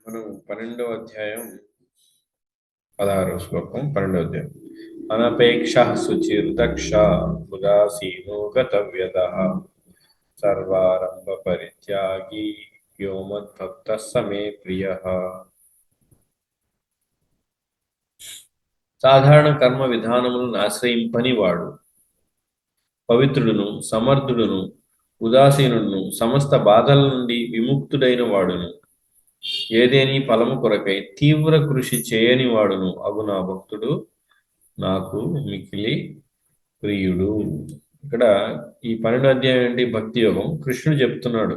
మనం 12వ అధ్యాయం 16వ శ్లోకం 12వ అధ్యాయం అనపేక్ష శుచిర్దక్ష ఉదాసీనో గతవ్యద సర్వారంభ పరిత్యాగి యో మద్భక్త సమే ప్రియ. సాధారణ కర్మ విధానములను ఆశ్రయింపని వాడు పవిత్రుడును సమర్థుడును ఉదాసీనుడును సమస్త బాధల నుండి విముక్తుడైన వాడును ఏదేని ఫలము కొరకై తీవ్ర కృషి చేయని వాడును అగు నా భక్తుడు నాకు మిక్కిలి ప్రియుడు. ఇక్కడ ఈ 12వ అధ్యాయం ఏంటి? భక్తి యోగం. కృష్ణుడు చెప్తున్నాడు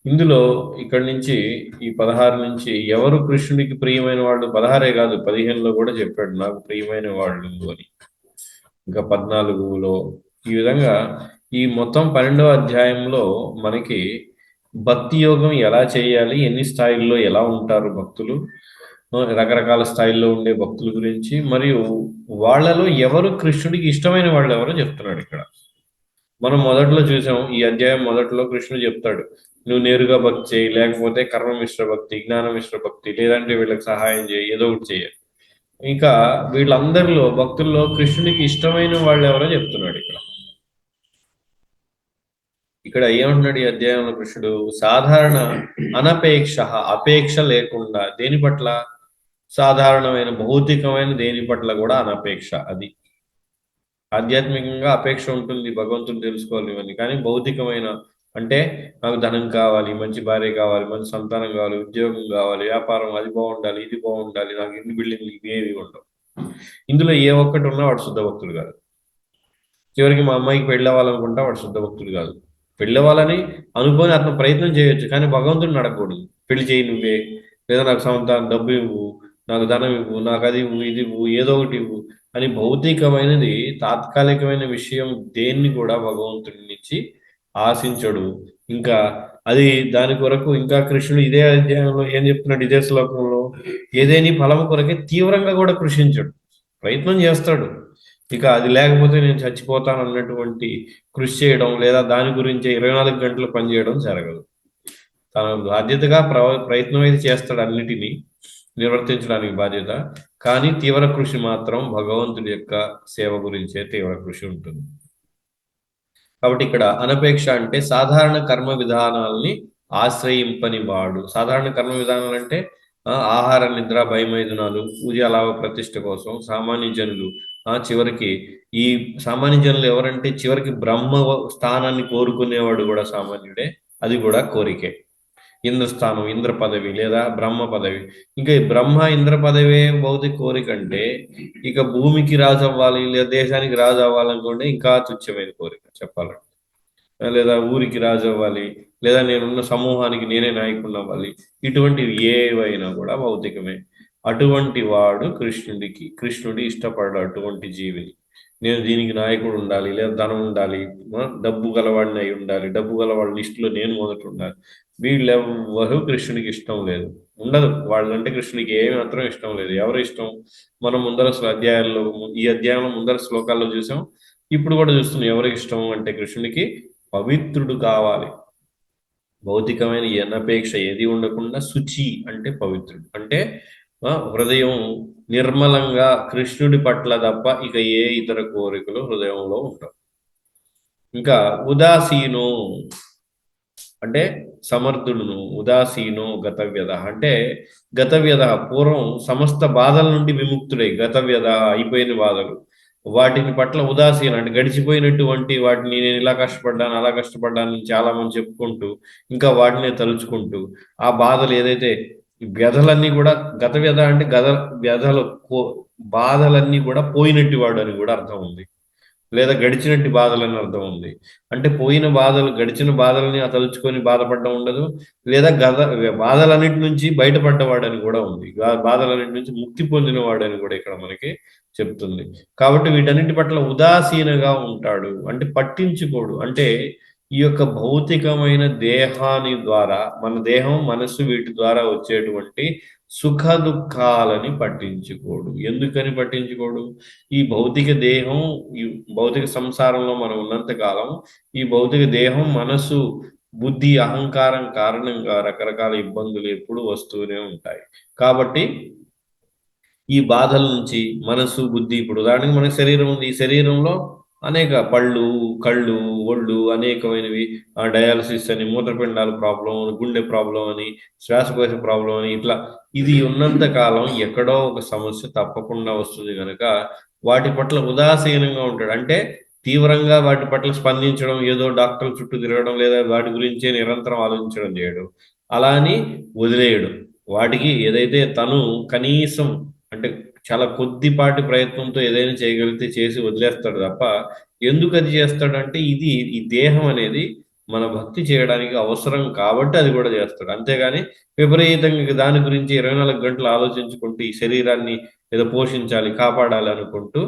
ఇందులో. ఇక్కడి నుంచి ఈ 16 నుంచి ఎవరు కృష్ణుడికి ప్రియమైన వాళ్ళు, 16 కాదు 15లో కూడా చెప్పాడు నాకు ప్రియమైన వాళ్ళు అని. ఇంకా 14లో ఈ విధంగా ఈ మొత్తం 12వ అధ్యాయంలో మనకి భక్తి యోగం ఎలా చేయాలి, ఎన్ని స్థాయిల్లో ఎలా ఉంటారు భక్తులు, రకరకాల స్థాయిల్లో ఉండే భక్తుల గురించి, మరియు వాళ్ళలో ఎవరు కృష్ణుడికి ఇష్టమైన వాళ్ళు ఎవరో చెప్తున్నాడు ఇక్కడ. మనం మొదట్లో చూసాం, ఈ అధ్యాయం మొదట్లో కృష్ణుడు చెప్తాడు నువ్వు నేరుగా భక్తి చేయి, లేకపోతే కర్మ మిశ్ర భక్తి, జ్ఞాన మిశ్ర భక్తి, లేదంటే వీళ్ళకి సహాయం చేయి, ఏదో ఒకటి చేయాలి. ఇంకా వీళ్ళందరిలో భక్తుల్లో కృష్ణుడికి ఇష్టమైన వాళ్ళు ఎవరో చెప్తున్నాడు ఇక్కడ. ఇక్కడ ఏమంటున్నాడు ఈ అధ్యాయంలో కృష్ణుడు? సాధారణ అనపేక్ష, అపేక్ష లేకుండా దేని పట్ల? సాధారణమైన భౌతికమైన దేని పట్ల కూడా అనపేక్ష. అది ఆధ్యాత్మికంగా అపేక్ష ఉంటుంది, భగవంతుని తెలుసుకోవాలి ఇవన్నీ. కానీ భౌతికమైన అంటే నాకు ధనం కావాలి, మంచి భార్య కావాలి, మంచి సంతానం కావాలి, ఉద్యోగం కావాలి, వ్యాపారం అది బాగుండాలి, ఇది బాగుండాలి, నాకు ఇన్ని బిల్డింగ్లు ఇవేవి ఉండవు. ఇందులో ఏ ఒక్కటి ఉన్నా వాడు శుద్ధ భక్తుడు కాదు. చివరికి మా అమ్మాయికి పెళ్ళి అవ్వాలనుకుంటా వాడు శుద్ధ భక్తుడు కాదు. పెళ్ళి అవ్వాలని అనుకొని అతను ప్రయత్నం చేయొచ్చు, కానీ భగవంతుడిని అడగకూడదు. పెళ్లి చేయి నువ్వే, లేదా నాకు సంతానం డబ్బు ఇవ్వు, నాకు ధనం ఇవ్వు, నాకు అది ఇవ్వు, ఇది ఇవ్వు, ఏదో ఒకటి ఇవ్వు అని భౌతికమైనది తాత్కాలికమైన విషయం దేన్ని కూడా భగవంతుడి నుంచి ఆశించడు. ఇంకా అది దాని కొరకు ఇంకా కృష్ణుడు ఇదే అధ్యాయంలో ఏం చెప్తున్నాడు, ఇదే శ్లోకంలో ఏదేని ఫలము కొరకే తీవ్రంగా కూడా కృషించడు, ప్రయత్నం చేస్తాడు. ఇక అది లేకపోతే నేను చచ్చిపోతాను అన్నటువంటి కృషి చేయడం, లేదా దాని గురించి 24 గంటలు పనిచేయడం జరగదు. తన బాధ్యతగా ప్రయత్నం అయితే చేస్తాడు, అన్నిటినీ నిర్వర్తించడానికి బాధ్యత. కానీ తీవ్ర కృషి మాత్రం భగవంతుడి యొక్క సేవ గురించే తీవ్ర కృషి ఉంటుంది. కాబట్టి ఇక్కడ అనపేక్ష అంటే సాధారణ కర్మ విధానాల్ని ఆశ్రయింపని వాడు. సాధారణ కర్మ విధానాలు అంటే ఆహార నిద్ర భయమైదునాలు, పూజ లాభ ప్రతిష్ట కోసం సామాన్య జనులు, చివరికి ఈ సామాన్య జనులు ఎవరంటే చివరికి బ్రహ్మ స్థానాన్ని కోరుకునేవాడు కూడా సామాన్యుడే. అది కూడా కోరికే. ఇంద్రస్థానం, ఇంద్ర పదవి లేదా బ్రహ్మ పదవి. ఇంకా ఈ బ్రహ్మ ఇంద్ర పదవి భౌతిక కోరిక అంటే ఇక భూమికి రాజు అవ్వాలి, లేదా దేశానికి రాజు అవ్వాలనుకుంటే ఇంకా తుచ్చమైన కోరిక చెప్పాలంటే. లేదా ఊరికి రాజు అవ్వాలి, లేదా నేనున్న సమూహానికి నేనే నాయకుడిని అవ్వాలి, ఇటువంటివి ఏవైనా కూడా భౌతికమే. అటువంటి వాడు కృష్ణుడి ఇష్టపడ్డ అటువంటి జీవిని. నేను దీనికి నాయకుడు ఉండాలి, లేదా ధనం ఉండాలి, డబ్బు గలవాడిని అయి ఉండాలి, డబ్బు గలవాడి లిస్టులో నేను మొదట ఉండాలి, వీళ్ళెవ్వరూ కృష్ణుడికి ఇష్టం లేదు, ఉండదు. వాళ్ళంటే కృష్ణుడికి ఏమి మాత్రం ఇష్టం లేదు. ఎవరు ఇష్టం? మనం ముందర అధ్యాయాల్లో, ఈ అధ్యాయంలో ముందర శ్లోకాల్లో చూసాం, ఇప్పుడు కూడా చూస్తున్నాం. ఎవరికి ఇష్టం అంటే కృష్ణుడికి పవిత్రుడు కావాలి. భౌతికమైన అనపేక్ష ఏది ఉండకుండా శుచి అంటే పవిత్రుడు అంటే హృదయం నిర్మలంగా కృష్ణుడి పట్ల తప్ప ఇక ఏ ఇతర కోరికలు హృదయంలో ఉండవు. ఇంకా ఉదాసీనో అంటే సమర్థుడును, ఉదాసీనో గతవ్యద అంటే గతవ్యద పూర్వం సమస్త బాధల నుండి విముక్తుడై, గతవ్యద అయిపోయిన బాధలు, వాటిని పట్ల ఉదాసీన అంటే గడిచిపోయినటువంటి వాటిని నేను ఇలా కష్టపడ్డాను అలా కష్టపడ్డాను చాలా మంది చెప్పుకుంటూ ఇంకా వాటినే తలుచుకుంటూ ఆ బాధలు ఏదైతే వ్యధలన్నీ కూడా, గత వ్యధ అంటే వ్యధలు బాధలన్నీ కూడా పోయినట్టు వాడు అని కూడా అర్థం ఉంది, లేదా గడిచినట్టు బాధలని అర్థం ఉంది. అంటే పోయిన బాధలు, గడిచిన బాధలని తలుచుకొని బాధపడడం ఉండదు, లేదా బాధలన్నిటి నుంచి బయటపడ్డవాడని కూడా ఉంది, బాధలన్నిటి నుంచి ముక్తి పొందిన వాడని కూడా ఇక్కడ మనకి చెప్తుంది. కాబట్టి వీటన్నిటి పట్ల ఉదాసీనగా ఉంటాడు అంటే పట్టించుకోడు. అంటే ఈ యొక్క భౌతికమైన దేహాని ద్వారా, మన దేహం మనస్సు వీటి ద్వారా వచ్చేటువంటి సుఖ దుఃఖాలని పట్టించుకోడు. ఎందుకని పట్టించుకోడు? ఈ భౌతిక దేహం, ఈ భౌతిక సంసారంలో మనం ఉన్నంత కాలం ఈ భౌతిక దేహం మనస్సు బుద్ధి అహంకారం కారణంగా రకరకాల ఇబ్బందులు ఎప్పుడు వస్తూనే ఉంటాయి. కాబట్టి ఈ బాధల నుంచి మనసు, బుద్ధి ఇప్పుడు ఉదాహరణకి మన శరీరం ఉంది. ఈ శరీరంలో అనేక పళ్ళు, కళ్ళు, ఒళ్ళు అనేకమైనవి డయాలసిస్ అని, మూత్రపిండాల ప్రాబ్లం, గుండె ప్రాబ్లం అని, శ్వాసకోశ ప్రాబ్లం అని ఇట్లా ఇది ఉన్నంత కాలం ఎక్కడో ఒక సమస్య తప్పకుండా వస్తుంది కనుక వాటి పట్ల ఉదాసీనంగా ఉంటాడు. అంటే తీవ్రంగా వాటి పట్ల స్పందించడం, ఏదో డాక్టర్ల చుట్టూ తిరగడం లేదా వాటి గురించే నిరంతరం ఆలోచించడం చేయడం. అలా అని వదిలేయడు. వాటికి ఏదైతే తను కనీసం అంటే చాలా కొద్దిపాటి ప్రయత్నంతో ఏదైనా చేయగలిగితే చేసి వదిలేస్తాడు తప్ప ఎందుకు అది చేస్తాడంటే ఇది ఈ దేహం అనేది మన భక్తి చేయడానికి అవసరం కాబట్టి అది కూడా చేస్తాడు. అంతేగాని విపరీతంగా దాని గురించి 24 గంటలు ఆలోచించుకుంటూ ఈ శరీరాన్ని ఏదో పోషించాలి కాపాడాలి అనుకుంటూ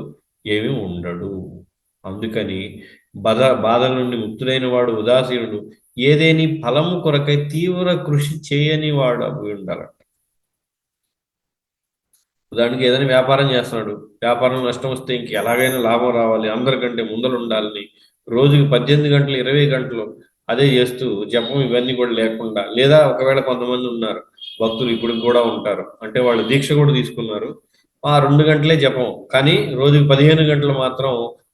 ఏమీ ఉండడు. అందుకని బాధల నుండి ముక్తుడైన వాడు ఉదాసీనుడు ఏదేని ఫలము కొరకై తీవ్ర కృషి చేయని వాడు అవి ఉండాలి. ఉదాహరణకి ఏదైనా వ్యాపారం చేస్తున్నాడు, వ్యాపారం నష్టం వస్తే ఇంక ఎలాగైనా లాభం రావాలి, అందరికంటే ముందర ఉండాలని రోజుకి 18 గంటలు 20 గంటలు అదే చేస్తూ జపం ఇవన్నీ కూడా లేకుండా, లేదా ఒకవేళ కొంతమంది ఉన్నారు భక్తులు ఇప్పుడు కూడా ఉంటారు, అంటే వాళ్ళు దీక్ష కూడా తీసుకున్నారు, ఆ 2 గంటలే జపం కానీ రోజుకి 15 గంటలు మాత్రం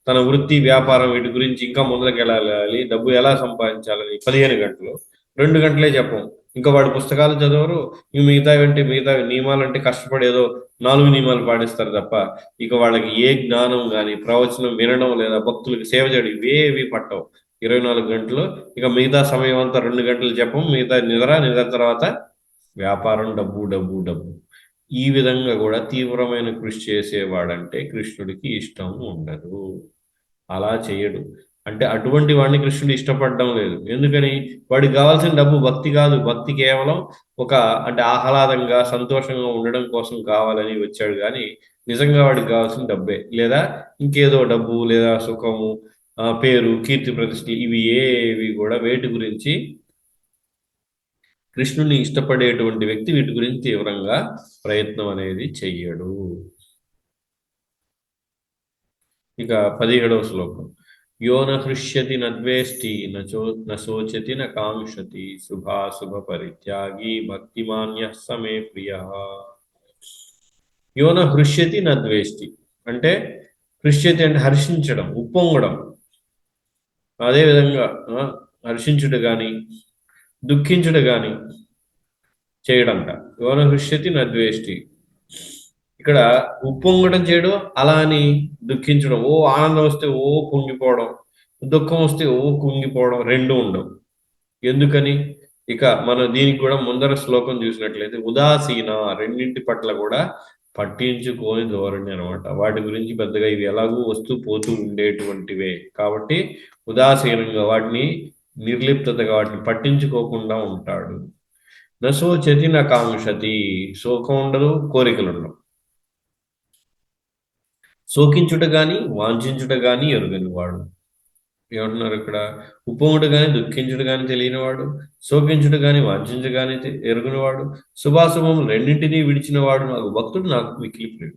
తన వృత్తి వ్యాపారం వీటి గురించి ఇంకా ముందరికి వెళ్ళాలి, డబ్బు ఎలా సంపాదించాలని 15 గంటలు 2 గంటలే జపం. ఇంకా వాడు పుస్తకాలు చదవరు, మిగతా నియమాలు అంటే కష్టపడి ఏదో 4 నియమాలు పాటిస్తారు తప్ప ఇక వాళ్ళకి ఏ జ్ఞానం కానీ ప్రవచనం వినడం లేదా భక్తులకి సేవ చేయడం ఇవేవి పట్టవు. 24 గంటలు ఇక మిగతా సమయం అంతా 2 గంటలు జపం, మిగతా నిద్ర తర్వాత వ్యాపారం, డబ్బు డబ్బు డబ్బు. ఈ విధంగా కూడా తీవ్రమైన కృషి చేసేవాడంటే కృష్ణుడికి ఇష్టం ఉండదు, అలా చేయడు. అంటే అటువంటి వాడిని కృష్ణుడు ఇష్టపడడం లేదు. ఎందుకని? వాడికి కావాల్సిన డబ్బు భక్తి కాదు, భక్తి కేవలం ఒక అంటే ఆహ్లాదంగా సంతోషంగా ఉండడం కోసం కావాలని వచ్చాడు కానీ నిజంగా వాడికి కావాల్సిన డబ్బే, లేదా ఇంకేదో డబ్బు లేదా సుఖము, పేరు, కీర్తి ప్రతిష్టలు ఇవి ఏవి కూడా వేటి గురించి కృష్ణుని ఇష్టపడేటువంటి వ్యక్తి వీటి గురించి తీవ్రంగా ప్రయత్నం అనేది చెయ్యడు. ఇక 17వ శ్లోకం. యో న హృష్యతి నద్వేష్టి నశోచతి కాంక్షతి శుభాశుభ పరిత్యాగి భక్తిమాన్య సమే ప్రియ. యో న హృష్యతి నద్వేష్టి అంటే హృష్యతి అంటే హర్షించడం, ఉప్పొంగడం. అదేవిధంగా హర్షించుడు గాని దుఃఖించుడు గాని చేయడంట. యోన హృష్యతి నద్వేష్టి. ఇక్కడ ఉప్పొంగడం చేయడం, అలా అని దుఃఖించడం, ఓ ఆనందం వస్తే ఓ కుంగిపోవడం, దుఃఖం వస్తే ఓ కుంగిపోవడం రెండు ఉండవు. ఎందుకని? ఇక మనం దీనికి కూడా ముందర శ్లోకం చూసినట్లయితే ఉదాసీన రెండింటి పట్ల కూడా పట్టించుకోని ధోరణి అనమాట. వాటి గురించి పెద్దగా ఇవి ఎలాగూ వస్తూ పోతూ ఉండేటువంటివే కాబట్టి ఉదాసీనంగా వాటిని నిర్లిప్తతగా వాటిని పట్టించుకోకుండా ఉంటాడు. నశోచతి కాంక్షతి, శోకం ఉండదు, కోరికలు ఉండవు. శోకించుట గాని వాంఛించుట గాని ఎరుగని వాడు. ఏమంటున్నారు ఇక్కడ? ఉప్పొంగుడు గాని దుఃఖించుడు గాని తెలియనివాడు, శోకించుడు గాని వాంఛించు గాని ఎరుగునివాడు, శుభాశుభం రెండింటినీ విడిచిన వాడు నాకు భక్తుడు, నాకు మిక్కిలి ప్రియుడు.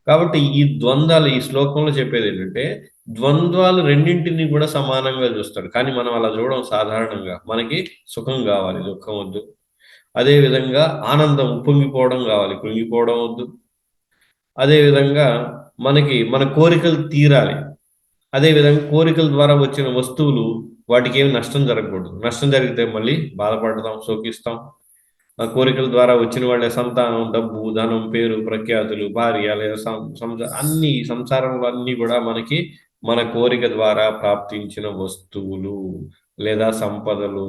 కాబట్టి ఈ ద్వంద్వాలు ఈ శ్లోకంలో చెప్పేది ఏంటంటే ద్వంద్వాలు రెండింటినీ కూడా సమానంగా చూస్తాడు. కానీ మనం అలా చూడడం సాధారణంగా. మనకి సుఖం కావాలి, దుఃఖం వద్దు. అదేవిధంగా ఆనందం ఉప్పొంగిపోవడం కావాలి, కృంగిపోవడం వద్దు. అదేవిధంగా మన కోరికలు తీరాలి. అదేవిధంగా కోరికల ద్వారా వచ్చిన వస్తువులు వాటికి ఏమి నష్టం జరగకూడదు. నష్టం జరిగితే మళ్ళీ బాధపడతాం, శోకిస్తాం. ఆ కోరికల ద్వారా వచ్చిన వాళ్ళే సంతానం, డబ్బు, ధనం, పేరు, ప్రఖ్యాతులు, భార్య లేదా అన్ని సంసారంలో అన్ని కూడా మనకి మన కోరిక ద్వారా ప్రాప్తించిన వస్తువులు లేదా సంపదలు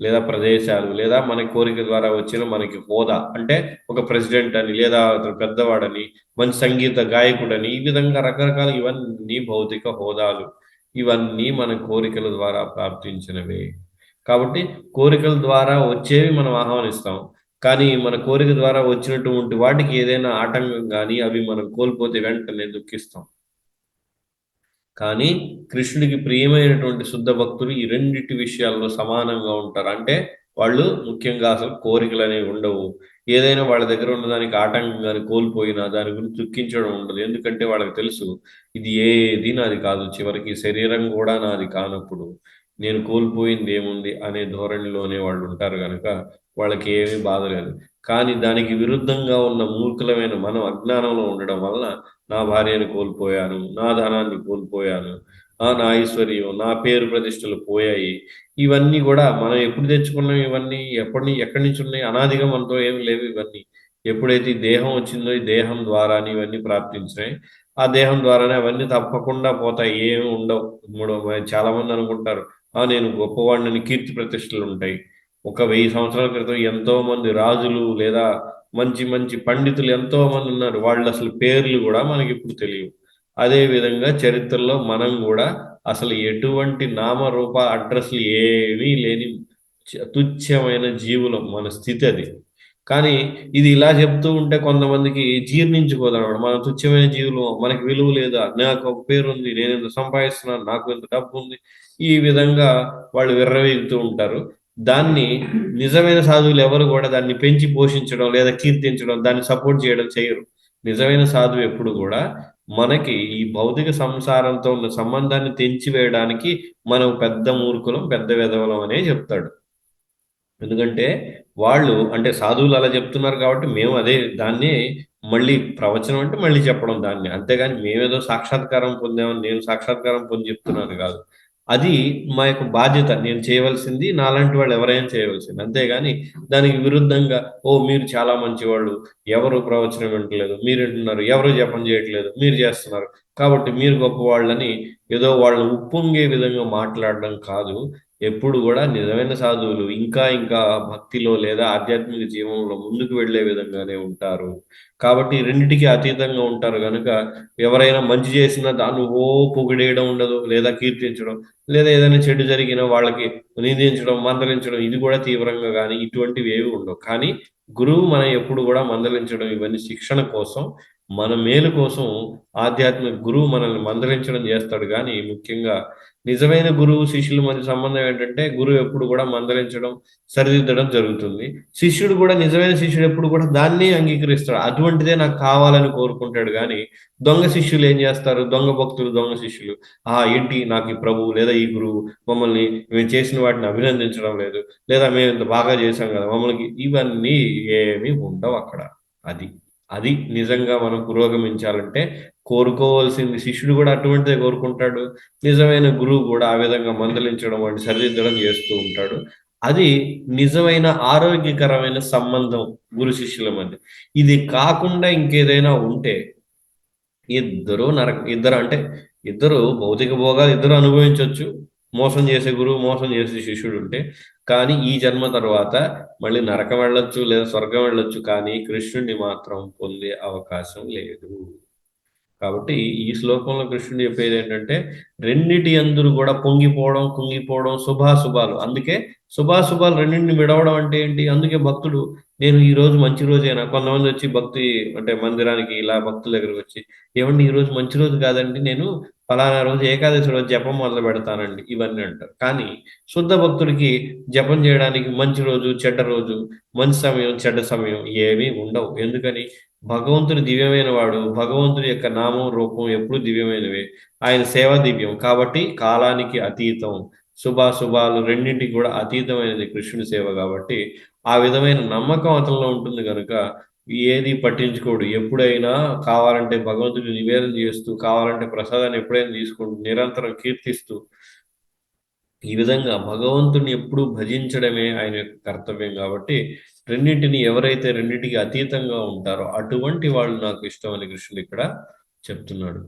లేదా ప్రదేశాలు లేదా మన కోరిక ద్వారా వచ్చిన మనకి హోదా, అంటే ఒక ప్రెసిడెంట్ అని లేదా పెద్దవాడని, మంచి సంగీత గాయకుడని, ఈ విధంగా రకరకాల ఇవన్నీ భౌతిక హోదాలు. ఇవన్నీ మన కోరికల ద్వారా ప్రాప్తించినవే. కాబట్టి కోరికల ద్వారా వచ్చేవి మనం ఆహ్వానిస్తాం. కానీ మన కోరిక ద్వారా వచ్చినటువంటి వాటికి ఏదైనా ఆటంకం కానీ అవి మనం కోల్పోతే వెంటనే దుఃఖిస్తాం. కానీ కృష్ణుడికి ప్రియమైనటువంటి శుద్ధ భక్తులు ఈ రెండింటి విషయాల్లో సమానంగా ఉంటారు. అంటే వాళ్ళు ముఖ్యంగా అసలు కోరికలు అనేవి ఉండవు. ఏదైనా వాళ్ళ దగ్గర ఉన్నదానికి ఆటంకం కానీ కోల్పోయినా దాని గురించి దుఃఖించడం ఉండదు. ఎందుకంటే వాళ్ళకి తెలుసు ఇది ఏది నాది కాదు, చివరికి శరీరం కూడా నాది కానప్పుడు నేను కోల్పోయింది ఏముంది అనే ధోరణిలోనే వాళ్ళు ఉంటారు కనుక వాళ్ళకి ఏమీ బాధ లేదు. కానీ దానికి విరుద్ధంగా ఉన్న మూర్ఖులమైన మనం అజ్ఞానంలో ఉండడం వలన నా భార్యను కోల్పోయాను, నా ధనాన్ని కోల్పోయాను, నా ఐశ్వర్యం, నా పేరు ప్రతిష్టలు పోయాయి. ఇవన్నీ కూడా మనం ఎప్పుడు తెచ్చుకున్నాం ఇవన్నీ? ఎక్కడి నుంచి ఉన్నాయి? అనాదిగా మనతో ఏమి లేవు ఇవన్నీ. ఎప్పుడైతే ఈ దేహం వచ్చిందో ఈ దేహం ద్వారానే ఇవన్నీ ప్రాప్తించినాయి. ఆ దేహం ద్వారానే అవన్నీ తప్పకుండా పోతాయి. ఏమి ఉండవు. చాలా మంది అనుకుంటారు, నేను గొప్పవాడిని, కీర్తి ప్రతిష్టలు ఉంటాయి. ఒక 1000 సంవత్సరాల క్రితం ఎంతో మంది రాజులు లేదా మంచి మంచి పండితులు ఎంతో మంది ఉన్నారు. వాళ్ళు అసలు పేర్లు కూడా మనకి ఇప్పుడు తెలియవు. అదే విధంగా చరిత్రలో మనం కూడా అసలు ఎటువంటి నామరూప అడ్రస్లు ఏమీ లేని తుచ్చమైన జీవులం. మన స్థితి అది. కానీ ఇది ఇలా చెప్తూ ఉంటే కొంతమందికి జీర్ణించుకోదన్నమాట. మనం తుచ్చమైన జీవులు, మనకి విలువ లేదా, నాకు ఒక పేరు ఉంది, నేను ఇంత సంపాదిస్తున్నాను, నాకు ఇంత డబ్బు ఉంది, ఈ విధంగా వాళ్ళు విర్రవీగుతూ ఉంటారు. దాన్ని నిజమైన సాధువులు ఎవరు కూడా దాన్ని పెంచి పోషించడం లేదా కీర్తించడం, దాన్ని సపోర్ట్ చేయడం చేయరు. నిజమైన సాధువు ఎప్పుడు కూడా మనకి ఈ భౌతిక సంసారంతో ఉన్న సంబంధాన్ని తెంచివేయడానికి మనం పెద్ద మూర్ఖులం, పెద్ద వెధవలం అనే చెప్తాడు. ఎందుకంటే వాళ్ళు అంటే సాధువులు అలా చెప్తున్నారు కాబట్టి మేము అదే దాన్ని మళ్ళీ ప్రవచనం అంటే మళ్ళీ చెప్పడం దాన్ని. అంతేగాని మేమేదో సాక్షాత్కారం పొందామని నేను సాక్షాత్కారం పొంది చెప్తున్నాను కాదు. అది మా యొక్క బాధ్యత. నేను చేయవలసింది, నాలాంటి వాళ్ళు ఎవరైనా చేయవలసింది. అంతేగాని దానికి విరుద్ధంగా మీరు చాలా మంచివాళ్ళు, ఎవరు ప్రవచనం వింటలేదు, మీరు వింటున్నారు, ఎవరు జపం చేయట్లేదు, మీరు చేస్తున్నారు కాబట్టి మీరు గొప్పవాళ్ళని ఏదో వాళ్ళని ఉప్పొంగే విధంగా మాట్లాడడం కాదు. ఎప్పుడు కూడా నిజమైన సాధువులు ఇంకా ఇంకా భక్తిలో లేదా ఆధ్యాత్మిక జీవనంలో ముందుకు వెళ్ళే విధంగానే ఉంటారు. కాబట్టి రెండిటికి అతీతంగా ఉంటారు కనుక ఎవరైనా మంచి చేసినా దాన్ని పొగిడేయడం ఉండదు, లేదా కీర్తించడం, లేదా ఏదైనా చెడు జరిగినా వాళ్ళకి నిందించడం, మందలించడం ఇది కూడా తీవ్రంగా కానీ ఇటువంటివి ఏవి ఉండవు. కానీ గురువు మనం ఎప్పుడు కూడా మందలించడం ఇవన్నీ శిక్షణ కోసం, మన మేలు కోసం ఆధ్యాత్మిక గురువు మనల్ని మందలించడం చేస్తాడు. కానీ ముఖ్యంగా నిజమైన గురువు శిష్యుల మధ్య సంబంధం ఏంటంటే గురువు ఎప్పుడు కూడా మందలించడం, సరిదిద్దడం జరుగుతుంది. శిష్యుడు కూడా నిజమైన శిష్యుడు ఎప్పుడు కూడా దాన్ని అంగీకరిస్తాడు. అటువంటిదే నాకు కావాలని కోరుకుంటాడు. కానీ దొంగ శిష్యులు ఏం చేస్తారు? దొంగ భక్తులు, దొంగ శిష్యులు ఏంటి నాకు ఈ ప్రభువు లేదా ఈ గురువు మమ్మల్ని మేము చేసిన వాటిని అభినందించడం లేదు, లేదా మేము ఇంత బాగా చేశాం కదా మమ్మల్ని, ఇవన్నీ ఏమీ ఉండవు అక్కడ. అది అది నిజంగా మనం పురోగమించాలంటే కోరుకోవాల్సింది. శిష్యుడు కూడా అటువంటిదే కోరుకుంటాడు. నిజమైన గురువు కూడా ఆ విధంగా మందలించడం, వాడిని సరిదిద్దడం చేస్తూ ఉంటాడు. అది నిజమైన ఆరోగ్యకరమైన సంబంధం గురు శిష్యుల మధ్య. ఇది కాకుండా ఇంకేదైనా ఉంటే ఇద్దరు అంటే ఇద్దరు భౌతిక భోగాలు ఇద్దరు అనుభవించవచ్చు. మోసం చేసే గురువు, మోసం చేసే శిష్యుడు ఉంటే. కానీ ఈ జన్మ తర్వాత మళ్ళీ నరకం వెళ్ళొచ్చు లేదా స్వర్గం వెళ్ళొచ్చు, కానీ కృష్ణుడిని మాత్రం పొందే అవకాశం లేదు. కాబట్టి ఈ శ్లోకంలో కృష్ణుడు చెప్పేది ఏంటంటే రెండిటి అందరూ కూడా పొంగిపోవడం, కుంగిపోవడం, శుభాశుభాలు. అందుకే శుభాశుభాలు రెండింటిని విడవడం అంటే ఏంటి? అందుకే భక్తుడు నేను ఈ రోజు మంచి రోజేనా, కొంతమంది వచ్చి భక్తి అంటే మందిరానికి ఇలా భక్తుల దగ్గరకు వచ్చి ఏమండి ఈ రోజు మంచి రోజు కాదండి, నేను ఫలానా రోజు ఏకాదశి రోజు జపం మొదలు పెడతానండి ఇవన్నీ అంటారు. కానీ శుద్ధ భక్తుడికి జపం చేయడానికి మంచి రోజు, చెడ్డ రోజు, మంచి సమయం, చెడ్డ సమయం ఏమీ ఉండవు. ఎందుకని? భగవంతుడు దివ్యమైన వాడు. భగవంతుడి యొక్క నామం, రూపం ఎప్పుడు దివ్యమైనవే. ఆయన సేవ దివ్యం కాబట్టి కాలానికి అతీతం. శుభాశుభాలు రెండింటికి కూడా అతీతమైనది కృష్ణుడి సేవ కాబట్టి ఆ విధమైన నమ్మకం అతనిలో ఉంటుంది కనుక ఏది పట్టించుకోడు. ఎప్పుడైనా కావాలంటే భగవంతుడి నివేదన చేస్తూ, కావాలంటే ప్రసాదాన్ని ఎప్పుడైనా తీసుకుంటూ, నిరంతరం కీర్తిస్తూ, ఈ విధంగా భగవంతుని ఎప్పుడూ భజించడమే ఆయన యొక్క కర్తవ్యం. కాబట్టి రెండింటిని ఎవరైతే రెండింటికి అతీతంగా ఉంటారో అటువంటి వాళ్ళు నాకు ఇష్టం అని కృష్ణుడు ఇక్కడ చెప్తున్నాడు.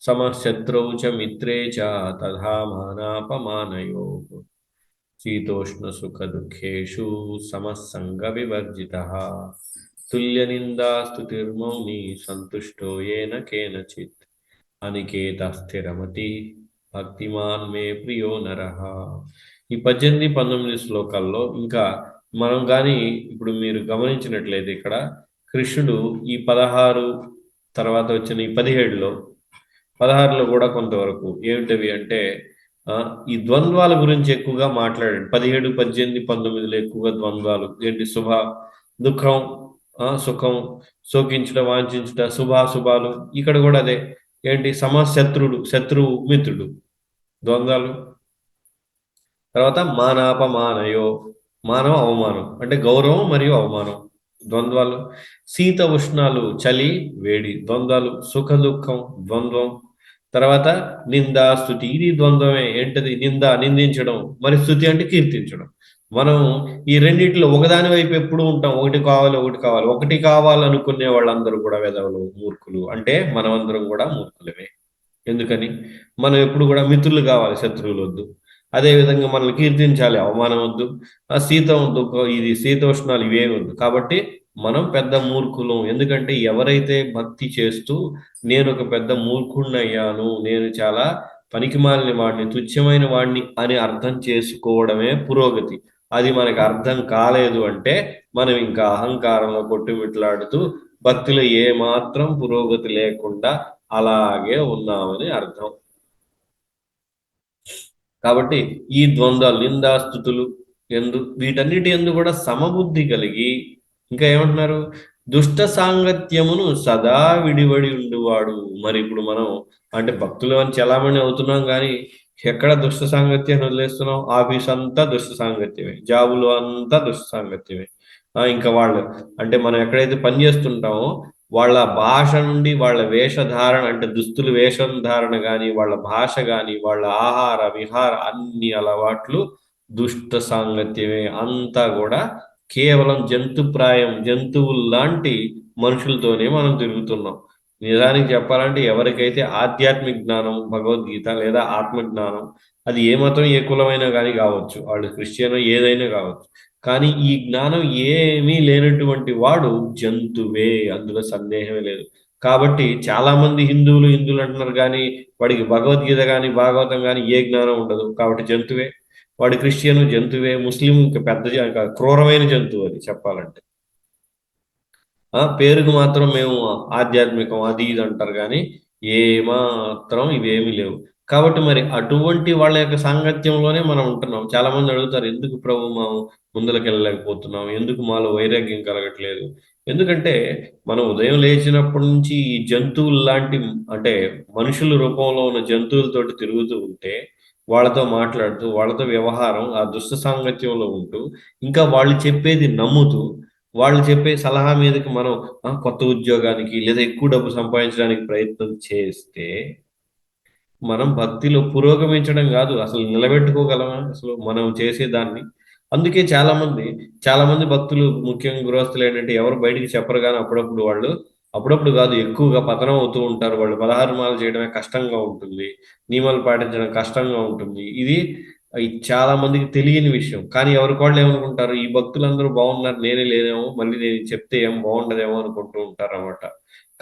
సమశత్రౌ చ మిత్రే చ తథా మానాపమానయో శీతోష్ణ సుఖ దుఃఖేషు సమసంగ వివర్జిత తుల్య నిందా స్తుతిర్మౌని సంతుష్టో ఏన కేనచిత్ అనికేత స్థిరమతి భక్తిమాన్ మే ప్రియో నరః. ఈ 18, 19 శ్లోకాల్లో ఇంకా మనం కానీ ఇప్పుడు మీరు గమనించినట్లయితే ఇక్కడ కృష్ణుడు ఈ 16 తర్వాత వచ్చిన ఈ 17లో 16లో కూడా కొంతవరకు ఏమిటవి అంటే ఈ ద్వంద్వాల గురించి ఎక్కువగా మాట్లాడండి. 17, 18, 19లో ఎక్కువగా ద్వంద్వాలు ఏంటి? దుఃఖం, సుఖం, శోకించడం, వాంఛించుట, శుభాశుభాలు. ఇక్కడ కూడా అదే ఏంటి? శత్రువు, మిత్రుడు, ద్వంద్వాలు. తర్వాత మానాపమానయో, మానవ అవమానం అంటే గౌరవం మరియు అవమానం ద్వంద్వాలు. శీత ఉష్ణాలు చలి వేడి ద్వంద్వాలు. సుఖ దుఃఖం ద్వంద్వం. తర్వాత నింద స్తుతి ఇది ద్వంద్వమే. ఏంటది? నింద నిందించడం, మరి స్తుతి అంటే కీర్తించడం. మనం ఈ రెండిట్లో ఒకదాని వైపు ఎప్పుడు ఉంటాం, ఒకటి కావాలి ఒకటి కావాలి. ఒకటి కావాలనుకునే వాళ్ళందరూ కూడా వెధవలు, మూర్ఖులు. అంటే మనమందరం కూడా మూర్ఖులమే. ఎందుకని? మనం ఎప్పుడు కూడా మిత్రులు కావాలి, శత్రువులు వద్దు. అదే విధంగా మనల్ని కీర్తించాలి, అవమానం వద్దు. ఆ శీతం దుఃఖం ఇది శీతోష్ణాలు ఇవేమి వద్దు. కాబట్టి మనం పెద్ద మూర్ఖులం. ఎందుకంటే ఎవరైతే భక్తి చేస్తూ నేను ఒక పెద్ద మూర్ఖుణ్ణయ్యాను, నేను చాలా పనికిమాలిన వాడిని, తుచ్చమైన వాడిని అని అర్థం చేసుకోవడమే పురోగతి. అది మనకు అర్థం కాలేదు అంటే మనం ఇంకా అహంకారంలో కొట్టుమిట్లాడుతూ భక్తిలో ఏ మాత్రం పురోగతి లేకుండా అలాగే ఉన్నామని అర్థం. కాబట్టి ఈ ద్వంద్వాలు నిందాస్థుతులు వీటన్నిటి ఎందు కూడా సమబుద్ధి కలిగి, ఇంకా ఏమంటున్నారు? దుష్ట సాంగత్యమును సదా విడివడి ఉండువాడు. మరి ఇప్పుడు మనం అంటే భక్తులు అని చలామణి అవుతున్నాం కానీ ఎక్కడ దుష్ట సాంగత్యాన్ని వదిలేస్తున్నాం? ఆఫీస్ అంతా దుష్ట సాంగత్యమే, జాబులు అంతా దుష్ట సాంగత్యమే. ఇంకా వాళ్ళు అంటే మనం ఎక్కడైతే పని చేస్తుంటామో వాళ్ళ భాష నుండి వాళ్ళ వేషధారణ అంటే దుస్తులు వేషం ధారణ కానీ, వాళ్ళ భాష కానీ, వాళ్ళ ఆహార విహార అన్ని అలవాట్లు దుష్ట సాంగత్యమే. అంతా కూడా కేవలం జంతుప్రాయం, జంతువుల్లాంటి మనుషులతోనే మనం తిరుగుతున్నాం. నిజానికి చెప్పాలంటే ఎవరికైతే ఆధ్యాత్మిక జ్ఞానం, భగవద్గీత లేదా ఆత్మజ్ఞానం, అది ఏ మతం ఏ కులమైనా కానీ కావచ్చు, వాళ్ళు క్రిస్టియన్ ఏదైనా కావచ్చు, కానీ ఈ జ్ఞానం ఏమీ లేనటువంటి వాడు జంతువే, అందులో సందేహమే లేదు. కాబట్టి చాలా మంది హిందువులు అంటున్నారు కానీ వాడికి భగవద్గీత కానీ భాగవతం కానీ ఏ జ్ఞానం ఉండదు, కాబట్టి జంతువే. వాడి క్రిస్టియన్ జంతువే, ముస్లిం ఇంకా పెద్ద ఇంకా క్రూరమైన జంతువు అది చెప్పాలంటే. పేరుకు మాత్రం మేము ఆధ్యాత్మికం అది ఇది అంటారు కానీ ఏ మాత్రం ఇవేమీ లేవు. కాబట్టి మరి అటువంటి వాళ్ళ యొక్క సాంగత్యంలోనే మనం ఉంటున్నాం. చాలా మంది అడుగుతారు, ఎందుకు ప్రభు మనం ముందరికి వెళ్ళలేకపోతున్నాం, ఎందుకు మాలో వైరాగ్యం కలగట్లేదు? ఎందుకంటే మనం ఉదయం లేచినప్పటి నుంచి ఈ జంతువులు లాంటి అంటే మనుషుల రూపంలో ఉన్న జంతువులతోటి తిరుగుతూ ఉంటే, వాళ్ళతో మాట్లాడుతూ వాళ్ళతో వ్యవహారం ఆ దుష్ట సాంగత్యంలో ఉంటూ ఇంకా వాళ్ళు చెప్పేది నమ్ముతూ వాళ్ళు చెప్పే సలహా మీదకి మనం కొత్త ఉద్యోగానికి లేదా ఎక్కువ డబ్బు సంపాదించడానికి ప్రయత్నం చేస్తే మనం భక్తిలో పురోగమించడం కాదు, అసలు నిలబెట్టుకోగలమా అసలు మనం చేసేదాన్ని? అందుకే చాలా మంది భక్తులు ముఖ్యంగా గృహస్థులు ఏంటంటే ఎవరు బయటికి చెప్పరు కానీ అప్పుడప్పుడు కాదు, ఎక్కువగా పతనం అవుతూ ఉంటారు. వాళ్ళు 16 మాలలు చేయడమే కష్టంగా ఉంటుంది, నియమాలు పాటించడం కష్టంగా ఉంటుంది. ఇది చాలా మందికి తెలియని విషయం. కానీ ఎవరికి వాళ్ళు ఏమనుకుంటారు, ఈ భక్తులందరూ బాగున్నారు, నేనే లేదేమో, మళ్ళీ నేను చెప్తే ఏం బాగుండదేమో అనుకుంటూ ఉంటారు అన్నమాట.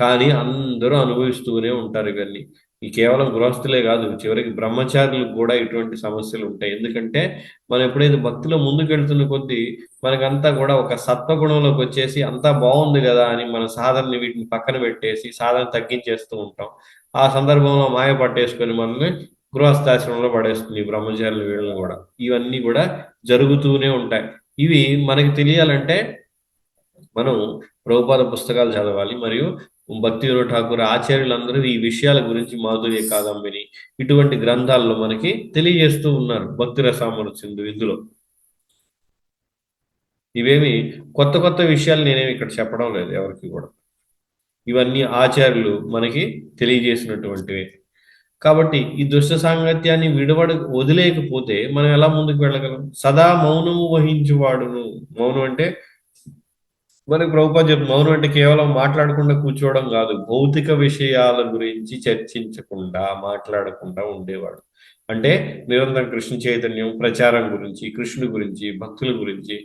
కానీ అందరూ అనుభవిస్తూనే ఉంటారు ఇవన్నీ. ఈ కేవలం గృహస్థులే కాదు, చివరికి బ్రహ్మచారులకు కూడా ఇటువంటి సమస్యలు ఉంటాయి. ఎందుకంటే మనం ఎప్పుడైతే భక్తిలో ముందుకెళ్తున్న కొద్దీ మనకంతా కూడా ఒక సత్వగుణంలోకి వచ్చేసి అంతా బాగుంది కదా అని మన సాధనని వీటిని పక్కన పెట్టేసి సాధన తగ్గించేస్తూ ఉంటాం. ఆ సందర్భంలో మాయ పట్టేసుకొని మనల్ని గృహస్థాశ్రమంలో పడేస్తుంది ఈ బ్రహ్మచారులు వీళ్ళని కూడా. ఇవన్నీ కూడా జరుగుతూనే ఉంటాయి. ఇవి మనకి తెలియాలంటే మనం ప్రభుపాద పుస్తకాలు చదవాలి, మరియు భక్తి వినోద్ ఠాకూర్ ఆచార్యులందరూ ఈ విషయాల గురించి మాధుర్య కాదంబరి ఇటువంటి గ్రంథాల్లో మనకి తెలియజేస్తూ ఉన్నారు. భక్తి రసామృత ఇందులో ఇవేమి కొత్త కొత్త విషయాలు నేనేమి ఇక్కడ చెప్పడం లేదు ఎవరికి కూడా. ఇవన్నీ ఆచార్యులు మనకి తెలియజేసినటువంటివి. కాబట్టి ఈ దుష్ట సాంగత్యాన్ని వదిలేకపోతే మనం ఎలా ముందుకు వెళ్ళగలం? సదా మౌనము వహించువాడును. మౌనం అంటే మనకి ప్రభుపాద చెప్తుంది, మౌనం అంటే కేవలం మాట్లాడకుండా కూర్చోవడం కాదు, భౌతిక విషయాల గురించి చర్చించకుండా మాట్లాడకుండా ఉండేవాడు. అంటే నిరంతరం కృష్ణ చైతన్యం ప్రచారం గురించి, కృష్ణుడి గురించి, భక్తుల గురించి,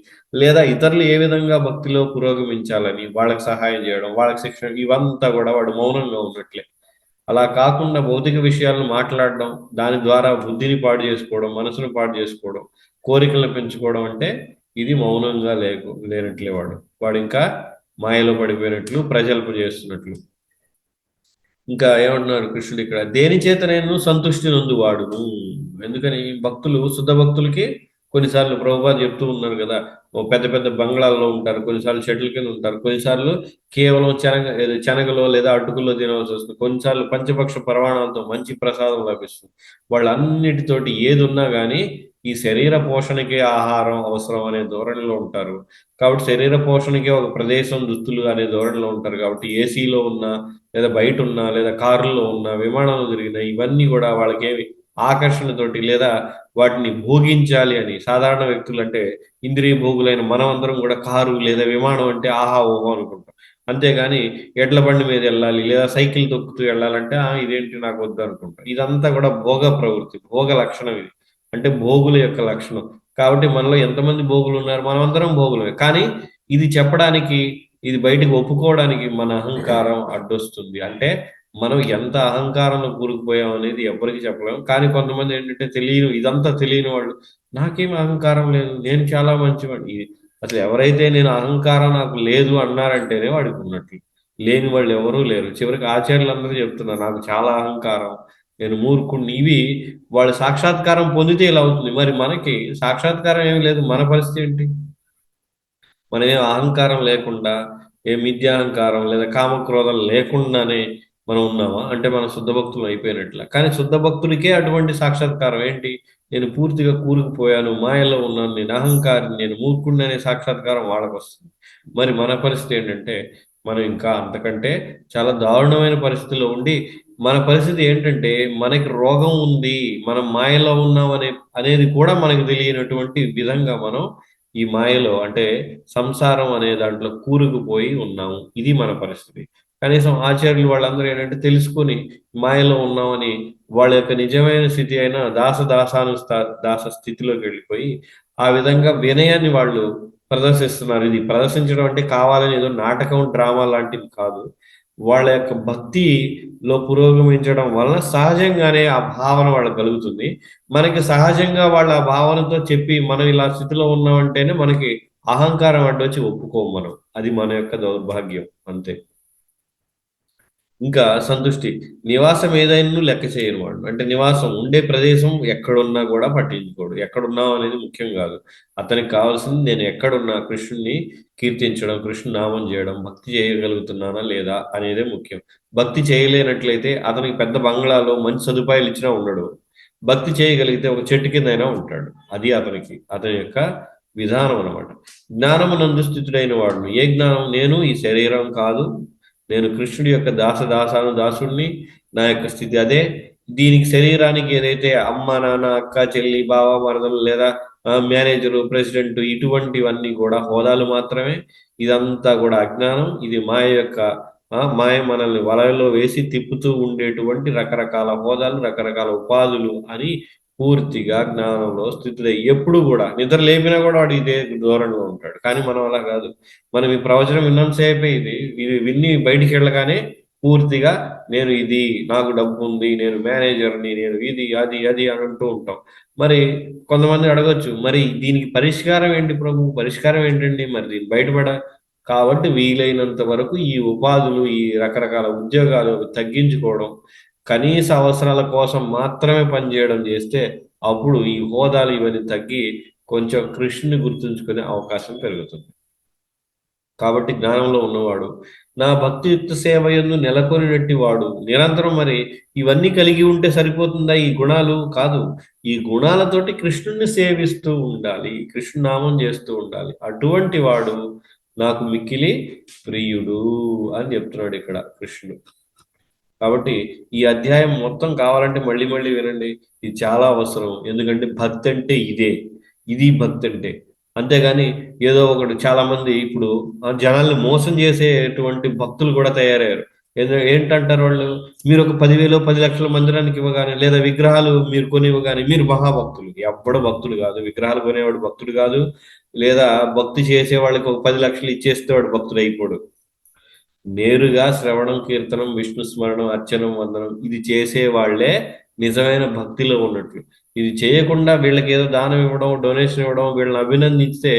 లేదా ఇతరులు ఏ విధంగా భక్తిలో పురోగమించాలని వాళ్ళకి సహాయం చేయడం, వాళ్ళకి శిక్షణ, ఇవంతా కూడా వాడు మౌనంగా ఉన్నట్లే. అలా కాకుండా భౌతిక విషయాలను మాట్లాడడం, దాని ద్వారా బుద్ధిని పాడు చేసుకోవడం, మనసును పాడు చేసుకోవడం, కోరికలను పెంచుకోవడం అంటే ఇది మౌనంగా లేనట్లే వాడు ఇంకా మాయలో పడిపోయినట్లు, ప్రజల్ప చేస్తున్నట్లు. ఇంకా ఏమంటున్నారు కృష్ణుడు ఇక్కడ? దేని చేత నేను సంతృష్టి వాడును. ఎందుకని? శుద్ధ భక్తులకి కొన్నిసార్లు ప్రభుపాద చెప్తూ ఉన్నారు కదా, ఓ పెద్ద పెద్ద బంగ్లాల్లో ఉంటారు, కొన్నిసార్లు షెటిల్ కింద ఉంటారు, కొన్నిసార్లు కేవలం శనగలో లేదా అటుకుల్లో తినవలసి వస్తుంది, కొన్నిసార్లు పంచపక్ష పరమాణాలతో మంచి ప్రసాదం లభిస్తుంది. వాళ్ళన్నిటితోటి ఏది ఉన్నా కానీ ఈ శరీర పోషణకి ఆహారం అవసరం అనే ధోరణిలో ఉంటారు. కాబట్టి శరీర పోషణకి ఒక ప్రదేశం, దుస్తులు అనే ధోరణిలో ఉంటారు. కాబట్టి ఏసీలో ఉన్నా, లేదా బయట ఉన్నా, లేదా కారుల్లో ఉన్నా, విమానంలో తిరిగినా, ఇవన్నీ కూడా వాళ్ళకేమి ఆకర్షణతోటి లేదా వాటిని భోగించాలి అని, సాధారణ వ్యక్తులు అంటే ఇంద్రియ భోగులైన మనం అందరం కూడా కారు లేదా విమానం అంటే ఆహా ఓహో అనుకుంటాం. అంతేగాని ఎడ్ల బండి మీద వెళ్ళాలి లేదా సైకిల్ తొక్కుతూ వెళ్ళాలంటే ఇదేంటి నాకు వద్దు అనుకుంటాం. ఇదంతా కూడా భోగ ప్రవృత్తి, భోగ లక్షణం ఇది. అంటే భోగుల యొక్క లక్షణం. కాబట్టి మనలో ఎంతమంది భోగులు ఉన్నారు? మనం అందరం భోగులమే. కానీ ఇది చెప్పడానికి, ఇది బయటికి ఒప్పుకోవడానికి మన అహంకారం అడ్డొస్తుంది. అంటే మనం ఎంత అహంకారంలో కూరుకుపోయాం అనేది ఎవరికి చెప్పలేము. కానీ కొంతమంది ఏంటంటే ఇదంతా తెలియని వాళ్ళు, నాకేం అహంకారం లేదు, నేను చాలా మంచివాడిని. అసలు ఎవరైతే నేను అహంకారం నాకు లేదు అన్నారంటేనే వాడికి ఉన్నట్లు. లేని వాళ్ళు ఎవరూ లేరు. చివరికి ఆచార్యులందరూ చెప్తున్నారు నాకు చాలా అహంకారం, నేను మూర్ఖుణ్ణి. ఇవి వాళ్ళు సాక్షాత్కారం పొందితే ఇలా అవుతుంది. మరి మనకి సాక్షాత్కారం ఏమి లేదు, మన పరిస్థితి ఏంటి? మనం ఏం అహంకారం లేకుండా, ఏ మిథ్యాహంకారం లేదా కామక్రోధం లేకుండానే మనం ఉన్నామా? అంటే మనం శుద్ధ భక్తులు అయిపోయినట్ల. కానీ శుద్ధ భక్తుడికే అటువంటి సాక్షాత్కారం ఏంటి? నేను పూర్తిగా కూరుకుపోయాను, మాయలో ఉన్నాను, నేను అహంకారిని, నేను మూర్ఖుడిని అనే సాక్షాత్కారం వాళ్ళకు వస్తుంది. మరి మన పరిస్థితి ఏంటంటే మనం ఇంకా అంతకంటే చాలా దారుణమైన పరిస్థితిలో ఉండి, మన పరిస్థితి ఏంటంటే మనకి రోగం ఉంది, మనం మాయలో ఉన్నాం అనేది కూడా మనకు తెలియనటువంటి విధంగా మనం ఈ మాయలో అంటే సంసారం అనే దాంట్లో కూరుకుపోయి ఉన్నాము. ఇది మన పరిస్థితి. కనీసం ఆచార్యులు వాళ్ళందరూ ఏంటంటే తెలుసుకొని మాయలో ఉన్నామని వాళ్ళ యొక్క నిజమైన స్థితి అయిన దాస స్థితిలోకి వెళ్ళిపోయి ఆ విధంగా వినయాన్ని వాళ్ళు ప్రదర్శిస్తున్నారు. ఇది ప్రదర్శించడం అంటే కావాలని ఏదో నాటకం, డ్రామా లాంటిది కాదు. వాళ్ళ యొక్క భక్తిలో పురోగమించడం వలన సహజంగానే ఆ భావన వాళ్ళకి కలుగుతుంది. మనకి సహజంగా వాళ్ళ ఆ భావనతో చెప్పి మనం ఇలా స్థితిలో ఉన్నామంటేనే మనకి అహంకారం అడ్డొచ్చి ఒప్పుకోము మనం. అది మన యొక్క దౌర్భాగ్యం అంతే. ఇంకా సంతుష్టి, నివాసం ఏదైనా లెక్క చేయని వాడు. అంటే నివాసం ఉండే ప్రదేశం ఎక్కడున్నా కూడా పట్టించుకోడు. ఎక్కడున్నావు అనేది ముఖ్యం కాదు. అతనికి కావాల్సింది నేను ఎక్కడున్నా కృష్ణుని కీర్తించడం, కృష్ణు నామం చేయడం, భక్తి చేయగలుగుతున్నానా లేదా అనేదే ముఖ్యం. భక్తి చేయలేనట్లయితే అతనికి పెద్ద బంగ్లాలో మంచి సదుపాయాలు ఇచ్చినా ఉండడు. భక్తి చేయగలిగితే ఒక చెట్టు కింద అయినా ఉంటాడు. అది అతని యొక్క విధానం అనమాట. జ్ఞానమునందు స్థితుడైన వాడు. ఏ జ్ఞానం? నేను ఈ శరీరం కాదు, నేను కృష్ణుడి యొక్క దాసుడిని, నా యొక్క స్థితి అదే. దీనికి శరీరానికి ఏదైతే అమ్మ, నాన్న, అక్క, చెల్లి, బావ, మరదలు లేదా మేనేజరు, ప్రెసిడెంట్ ఇటువంటివన్నీ కూడా హోదాలు మాత్రమే. ఇదంతా కూడా అజ్ఞానం. ఇది మాయ మనల్ని వలలో వేసి తిప్పుతూ ఉండేటువంటి రకరకాల హోదాలు, రకరకాల ఉపాధులు అని పూర్తిగా జ్ఞానంలో స్థితులై ఎప్పుడు కూడా నిద్ర లేపినా కూడా వాడు ఇదే ధోరణిలో ఉంటాడు. కానీ మనం అలా కాదు. మనం ఈ ప్రవచనం విన్నంతసేపే ఇది విన్ని బయటికి వెళ్ళగానే పూర్తిగా నేను ఇది, నాకు డబ్బు ఉంది, నేను మేనేజర్ని, నేను ఇది అది అది అని అంటూ ఉంటాం. మరి కొంతమంది అడగొచ్చు, మరి దీనికి పరిష్కారం ఏంటి ప్రభు? పరిష్కారం ఏంటండి? మరి దీన్ని కాబట్టి వీలైనంత వరకు ఈ ఉపాధులు, ఈ రకరకాల ఉద్యోగాలు తగ్గించుకోవడం, కనీస అవసరాల కోసం మాత్రమే పనిచేయడం చేస్తే అప్పుడు ఈ హోదాలు ఇవన్నీ తగ్గి కొంచెం కృష్ణుని గుర్తుంచుకునే అవకాశం పెరుగుతుంది. కాబట్టి జ్ఞానంలో ఉన్నవాడు నా భక్తియుక్త సేవ యందు నెలకొనినట్టి వాడు నిరంతరం. మరి ఇవన్నీ కలిగి ఉంటే సరిపోతుందా? ఈ గుణాలు కాదు. ఈ గుణాలతోటి కృష్ణుని సేవిస్తూ ఉండాలి, కృష్ణునామం చేస్తూ ఉండాలి. అటువంటి వాడు నాకు మిక్కిలి ప్రియుడు అని చెప్తున్నాడు ఇక్కడ కృష్ణుడు. కాబట్టి ఈ అధ్యాయం మొత్తం కావాలంటే మళ్ళీ మళ్ళీ వినండి. ఇది చాలా అవసరం. ఎందుకంటే భక్తి అంటే ఇది భక్తి అంటే. అంతేగాని ఏదో ఒకటి, చాలా మంది ఇప్పుడు జనాల్ని మోసం చేసేటువంటి భక్తులు కూడా తయారయ్యారు. ఏంటంటారు వాళ్ళు? మీరు ఒక 10,000 10 లక్షల మందిరానికి ఇవ్వగానే లేదా విగ్రహాలు మీరు కొని ఇవ్వగానే మీరు మహాభక్తులు. ఎవ్వడు భక్తుడు కాదు. విగ్రహాలు కొనేవాడు భక్తుడు కాదు. లేదా భక్తి చేసే వాళ్ళకి ఒక 10 లక్షలు ఇచ్చేస్తే వాడు భక్తుడు అయిపోడు. నేరుగా శ్రవణం, కీర్తనం, విష్ణు స్మరణం, అర్చనం, వందనం ఇది చేసే వాళ్ళే నిజమైన భక్తిలో ఉన్నట్లు. ఇది చేయకుండా వీళ్ళకి ఏదో దానం ఇవ్వడం, డొనేషన్ ఇవ్వడం, వీళ్ళని అభినందిస్తే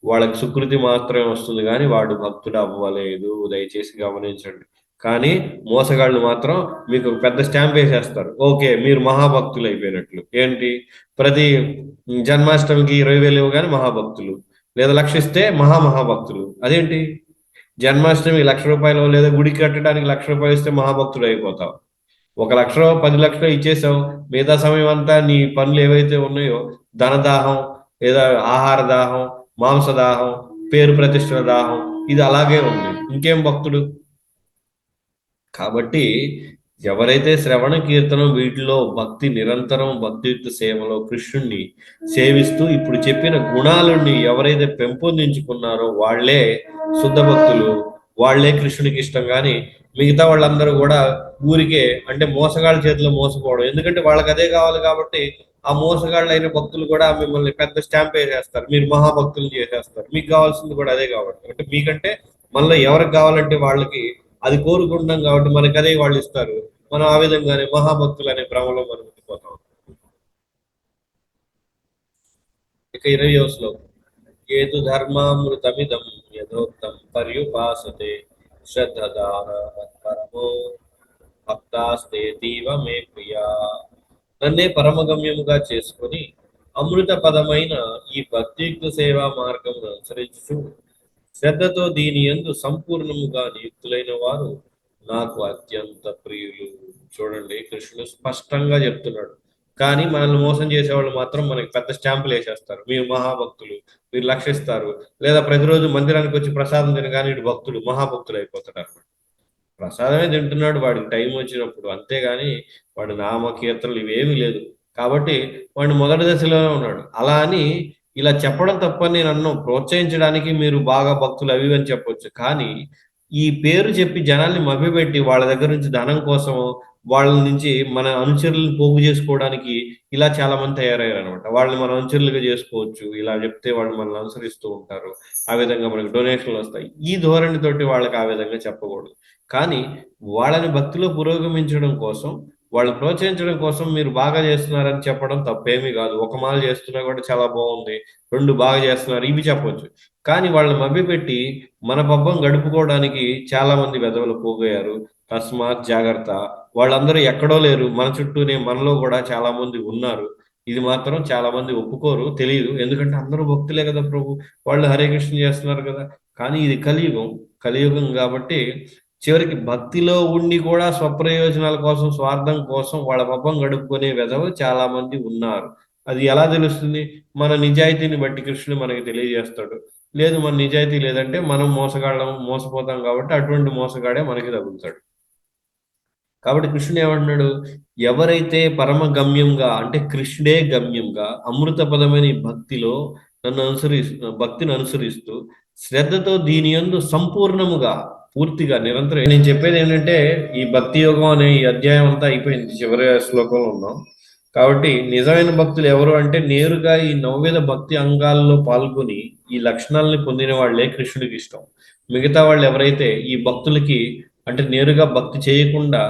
వాళ్ళకి సుకృతి మాత్రమే వస్తుంది, కానీ వాడు భక్తుడు అవ్వలేదు. దయచేసి గమనించండి. కానీ మోసగాళ్ళు మాత్రం మీకు పెద్ద స్టాంప్ వేసేస్తారు. ఓకే, మీరు మహాభక్తులు అయిపోయినట్లు. ఏంటి, ప్రతి జన్మాష్టమికి 20,000 ఇవ్వగానే మహాభక్తులు, లేదా లక్షిస్తే మహాభక్తులు. అదేంటి, జన్మాష్టమి ₹1,00,000 లేదా గుడికి కట్టడానికి ₹1,00,000 ఇస్తే మహాభక్తుడు అయిపోతావు. 1,00,000 10,00,000 ఇచ్చేసావు, మిగతా సమయం అంతా నీ పనులు ఏవైతే ఉన్నాయో, ధనదాహం లేదా ఆహార దాహం, మాంసదాహం, పేరు ప్రతిష్టల దాహం, ఇది అలాగే ఉంది. ఇంకేం భక్తుడు? కాబట్టి ఎవరైతే శ్రవణ కీర్తనం వీటిలో భక్తి, నిరంతరం భక్తియుక్త సేవలో కృష్ణుణ్ణి సేవిస్తూ ఇప్పుడు చెప్పిన గుణాలని ఎవరైతే పెంపొందించుకున్నారో వాళ్ళే శుద్ధ భక్తులు, వాళ్ళే కృష్ణుడికి ఇష్టం. కానీ మిగతా వాళ్ళందరూ కూడా ఊరికే, అంటే మోసగాళ్ళ చేతిలో మోసపోవడం. ఎందుకంటే వాళ్ళకి అదే కావాలి కాబట్టి ఆ మోసగాళ్ళు అయిన భక్తులు కూడా మిమ్మల్ని పెద్ద స్టాంప్ వేసేస్తారు, మీరు మహాభక్తులు చేసేస్తారు. మీకు కావాల్సింది కూడా అదే కాబట్టి, అంటే మీకంటే మనలో ఎవరికి కావాలంటే వాళ్ళకి అది కోరుకుంటున్నాం కాబట్టి మనకి అదే వాళ్ళు ఇస్తారు. మనం ఆ విధంగానే మహాభక్తులు అనే భ్రమలో మనం ఉండిపోతాం. ఇక 20వ శ్లోకం. ఏతు ధర్మామృతమిదం యథోక్తం పర్యుపాసతే శ్రద్ధదాన పరమో భక్తాస్తేతీవ మే ప్రియా. నన్నే పరమగమ్యముగా చేసుకొని అమృత పదమైన ఈ భక్తియుక్త సేవా మార్గమును అనుసరించు శ్రద్ధతో దీని యందు సంపూర్ణముగా నియుక్తులైన వారు నాకు అత్యంత ప్రియులు. చూడండి, కృష్ణుడు స్పష్టంగా చెప్తున్నాడు. కానీ మనల్ని మోసం చేసేవాళ్ళు మాత్రం మనకి పెద్ద స్టాంపులు వేసేస్తారు, మీరు మహాభక్తులు, మీరు లక్షిస్తారు. లేదా ప్రతిరోజు మందిరానికి వచ్చి ప్రసాదం తినగానే ఇటు భక్తుడు, మహాభక్తుడు అయిపోతాడు అనమాట. ప్రసాదమే తింటున్నాడు వాడికి టైం వచ్చినప్పుడు, అంతేగాని వాడి నామకీర్తనలు ఇవేమీ లేదు. కాబట్టి వాడిని మొదటి దశలోనే ఉన్నాడు. అలా అని ఇలా చెప్పడం తప్పని నేను అన్నాను. ప్రోత్సహించడానికి మీరు బాగా భక్తులు అవి అని చెప్పొచ్చు. కానీ ఈ పేరు చెప్పి జనాల్ని మభ్యపెట్టి వాళ్ళ దగ్గర నుంచి ధనం కోసం, వాళ్ళ నుంచి మన అనుచరులను పోగు చేసుకోవడానికి ఇలా చాలా మంది తయారయ్యారు అనమాట. వాళ్ళని మన అనుచరులుగా చేసుకోవచ్చు, ఇలా చెప్తే వాళ్ళు మనల్ని అనుసరిస్తూ ఉంటారు, ఆ విధంగా మనకి డొనేషన్లు వస్తాయి. ఈ ధోరణితోటి వాళ్ళకి ఆ విధంగా చెప్పకూడదు. కానీ వాళ్ళని భక్తిలో పురోగమించడం కోసం, వాళ్ళు ప్రోత్సహించడం కోసం మీరు బాగా చేస్తున్నారని చెప్పడం తప్పేమీ కాదు. ఒక మాల చేస్తున్నా కూడా చాలా బాగుంది, 2 బాగా చేస్తున్నారు, ఇవి చెప్పొచ్చు. కానీ వాళ్ళని మభ్యపెట్టి మన పబ్బం గడుపుకోవడానికి చాలా మంది వెధవలు పోగయ్యారు. తస్మాత్ జాగ్రత్త. వాళ్ళందరూ ఎక్కడో లేరు, మన చుట్టూనే, మనలో కూడా చాలా మంది ఉన్నారు. ఇది మాత్రం చాలా మంది ఒప్పుకోరు, తెలియదు. ఎందుకంటే అందరూ భక్తులే కదా ప్రభు, వాళ్ళు హరే కృష్ణ చేస్తున్నారు కదా. కానీ ఇది కలియుగం. కలియుగం కాబట్టి చివరికి భక్తిలో ఉండి కూడా స్వప్రయోజనాల కోసం, స్వార్థం కోసం వాళ్ళ పబ్బం గడుపుకునే వెధవలు చాలా మంది ఉన్నారు. అది ఎలా తెలుస్తుంది? మన నిజాయితీని బట్టి కృష్ణుడు మనకి తెలియజేస్తాడు. లేదు, మన నిజాయితీ లేదంటే మనం మోసగాళ్ళం, మోసపోతాం కాబట్టి అటువంటి మోసగాడే మనకి తగులుతాడు. కాబట్టి కృష్ణుడు ఏమంటున్నాడు? ఎవరైతే పరమ గమ్యంగా, అంటే కృష్ణుడే గమ్యంగా అమృతపదమైన ఈ భక్తిలో భక్తిని అనుసరిస్తూ శ్రద్ధతో దీని యందు సంపూర్ణముగా, పూర్తిగా, నిరంతరం. నేను చెప్పేది ఏంటంటే, ఈ భక్తి యోగం అనే ఈ అధ్యాయం అంతా అయిపోయింది, చివరి శ్లోకంలో ఉన్నాం. కాబట్టి నిజమైన భక్తులు ఎవరు అంటే, నేరుగా ఈ నవవిధ భక్తి అంగాల్లో పాల్గొని ఈ లక్షణాలని పొందిన వాళ్ళే కృష్ణుడికి ఇష్టం. మిగతా వాళ్ళు ఎవరైతే ఈ భక్తులకి, అంటే నేరుగా భక్తి చేయకుండా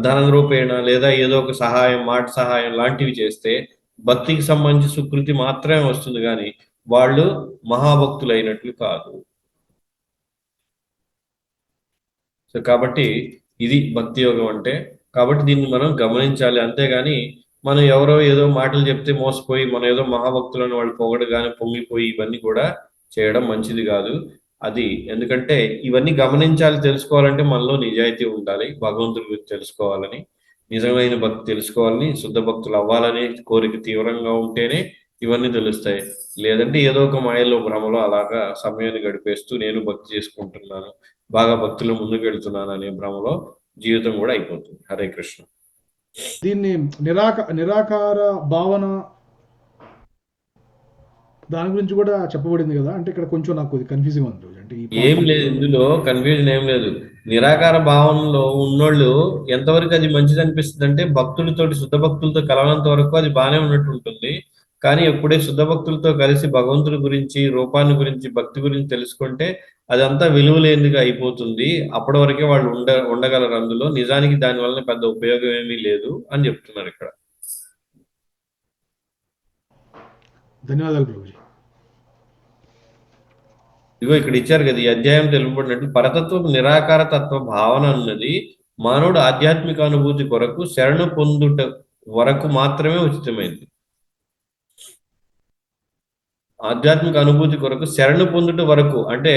ధన రూపేణ లేదా ఏదో ఒక సహాయం, మాట సహాయం లాంటివి చేస్తే భక్తికి సంబంధించి సుకృతి మాత్రమే వస్తుంది, కానీ వాళ్ళు మహాభక్తులు అయినట్లు కాదు. సో కాబట్టి ఇది భక్తి యోగం అంటే. కాబట్టి దీన్ని మనం గమనించాలి. అంతేగాని మనం ఎవరో ఏదో మాటలు చెప్తే మోసపోయి మనం ఏదో మహాభక్తులను వాళ్ళు పొగడగానే పొంగిపోయి ఇవన్నీ కూడా చేయడం మంచిది కాదు. అది ఎందుకంటే ఇవన్నీ గమనించాలి, తెలుసుకోవాలంటే మనలో నిజాయితీ ఉండాలి, భగవంతుడి గురించి తెలుసుకోవాలని, నిజమైన భక్తి తెలుసుకోవాలని, శుద్ధ భక్తులు అవ్వాలని కోరిక తీవ్రంగా ఉంటేనే ఇవన్నీ తెలుస్తాయి. లేదంటే ఏదో ఒక మాయలో, భ్రమలో అలాగా సమయాన్ని గడిపేస్తూ నేను భక్తి చేసుకుంటున్నాను, బాగా భక్తిలో ముందుకు వెళ్తున్నాను అనే భ్రమలో జీవితం కూడా అయిపోతుంది. హరే కృష్ణ. దీన్ని నిరాకార భావన దాని గురించి కూడా చెప్పబడింది కదా. అంటే ఇక్కడ కొంచెం నాకు ఇది కన్ఫ్యూజింగ్ ఉంది రోజు. అంటే ఈ ఏం పాయింట్ లేదు, ఇందులో కన్ఫ్యూజన్ ఏం లేదు. నిరాకార భావనలో ఉన్నోళ్ళు ఎంతవరకు అది మంచిది అనిపిస్తుంది అంటే, భక్తులతోటి, శుద్ధ భక్తులతో కలవనంత వరకు అది బాగానే ఉన్నట్టు ఉంటుంది. కానీ ఎప్పుడే శుద్ధ భక్తులతో కలిసి భగవంతుడి గురించి, రూపాన్ని గురించి, భక్తి గురించి తెలుసుకుంటే అదంతా విలువలేనిదిగా అయిపోతుంది. అప్పటి వరకే వాళ్ళు ఉండగలరు అందులో. నిజానికి దాని వలన పెద్ద ఉపయోగం ఏమీ లేదు అని చెప్తున్నారు ఇక్కడ. ధన్యవాదాలు ప్రభుజీ. ఇగో ఇక్కడ ఇచ్చారు కదా, ఈ అధ్యాయం తెలుపబడినట్టు పరతత్వ నిరాకార తత్వ భావన అన్నది మానవుడు ఆధ్యాత్మిక అనుభూతి కొరకు శరణు పొందుట వరకు మాత్రమే ఉచితమైంది. ఆధ్యాత్మిక అనుభూతి కొరకు శరణు పొందుట వరకు అంటే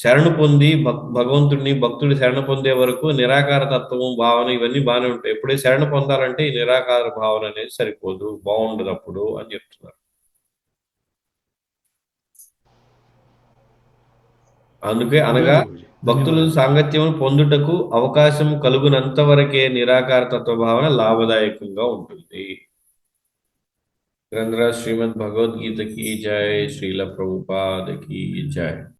శరణు పొంది భగవంతుడిని భక్తుడి శరణు పొందే వరకు నిరాకార తత్వం భావన ఇవన్నీ బాగానే ఉంటాయి. ఎప్పుడే శరణు పొందాలంటే ఈ నిరాకార భావన అనేది సరిపోదు, బాగుండదు అప్పుడు అని చెప్తున్నారు. అందుకే అనగా గురుజీ, భక్తులు ధన్యవాదాలు. సాంగత్యం పొందుటకు అవకాశం కలుగునంత వరకే నిరాకార తత్వ భావన లాభదాయకంగా ఉంటుంది. గ్రంథరాజ్ శ్రీమద్ భగవద్గీత की जय, श्रील प्रभुपाद की जय.